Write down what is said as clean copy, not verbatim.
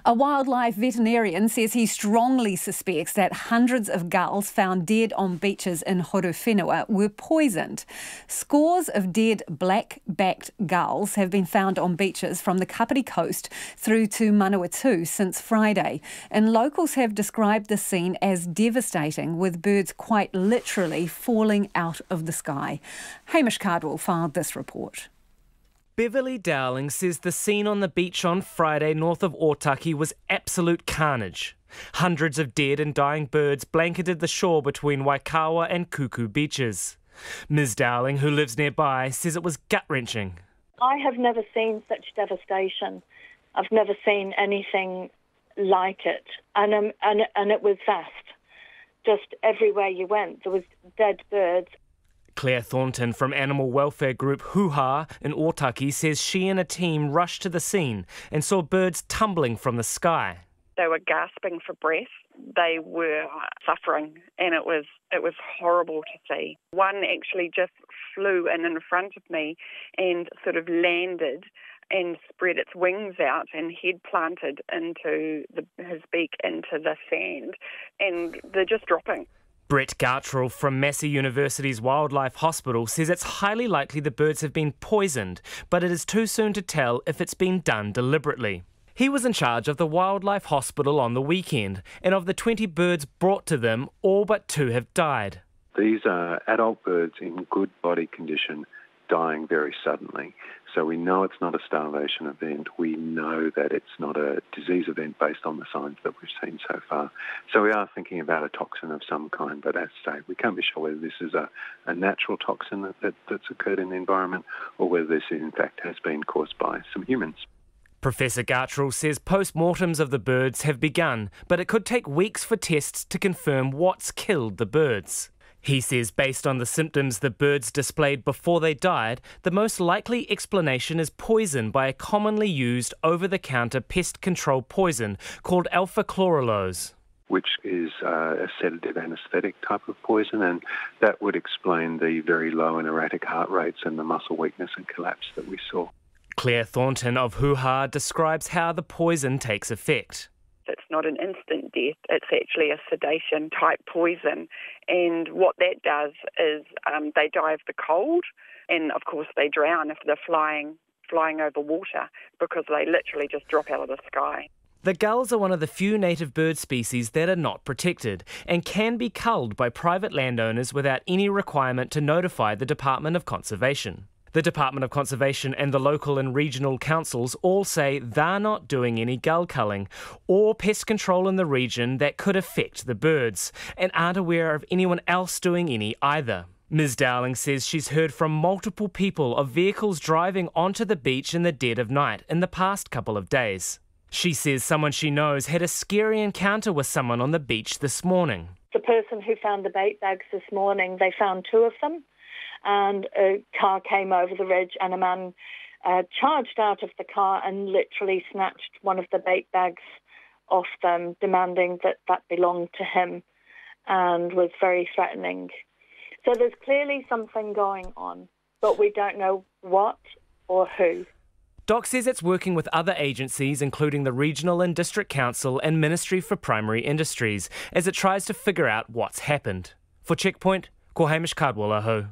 A wildlife veterinarian says he strongly suspects that hundreds of gulls found dead on beaches in Horowhenua were poisoned. Scores of dead black-backed gulls have been found on beaches from the Kāpiti Coast through to Manawatu since Friday, and locals have described the scene as devastating, with birds quite literally falling out of the sky. Hamish Cardwell filed this report. Beverly Dowling says the scene on the beach on Friday north of Otaki was absolute carnage. Hundreds of dead and dying birds blanketed the shore between Waikawa and Kuku beaches. Ms Dowling, who lives nearby, says it was gut-wrenching. I have never seen such devastation. I've never seen anything like it. And it was vast. Just everywhere you went, there was dead birds. Claire Thornton from animal welfare group Hūhā in Otaki says she and a team rushed to the scene and saw birds tumbling from the sky. They were gasping for breath. They were suffering, and it was horrible to see. One actually just flew in front of me and sort of landed and spread its wings out and head planted into his beak into the sand, and they're just dropping. Brett Gartrell from Massey University's Wildlife Hospital says it's highly likely the birds have been poisoned, but it is too soon to tell if it's been done deliberately. He was in charge of the Wildlife Hospital on the weekend, and of the 20 birds brought to them, all but 2 have died. These are adult birds in good body condition dying very suddenly. So we know it's not a starvation event. We know that it's not a disease event based on the signs that we've seen so far. So we are thinking about a toxin of some kind, but as I say, we can't be sure whether this is a natural toxin that's occurred in the environment or whether this in fact has been caused by some humans. Professor Gartrell says post-mortems of the birds have begun, but it could take weeks for tests to confirm what's killed the birds. He says based on the symptoms the birds displayed before they died, the most likely explanation is poison by a commonly used over-the-counter pest control poison called alpha-chlorelose, which is a sedative anaesthetic type of poison, and that would explain the very low and erratic heart rates and the muscle weakness and collapse that we saw. Claire Thornton of Hūhā describes how the poison takes effect. It's not an instant death, it's actually a sedation-type poison. And what that does is they die of the cold, and of course they drown if they're flying over water, because they literally just drop out of the sky. The gulls are one of the few native bird species that are not protected and can be culled by private landowners without any requirement to notify the Department of Conservation. The Department of Conservation and the local and regional councils all say they're not doing any gull culling or pest control in the region that could affect the birds, and aren't aware of anyone else doing any either. Ms Dowling says she's heard from multiple people of vehicles driving onto the beach in the dead of night in the past couple of days. She says someone she knows had a scary encounter with someone on the beach this morning. The person who found the bait bags this morning, they found 2 of them. And a car came over the ridge, and a man charged out of the car and literally snatched one of the bait bags off them, demanding that belonged to him, and was very threatening. So there's clearly something going on, but we don't know what or who. DOC says it's working with other agencies, including the Regional and District Council and Ministry for Primary Industries, as it tries to figure out what's happened. For Checkpoint, ko Hamish Cardwell aho.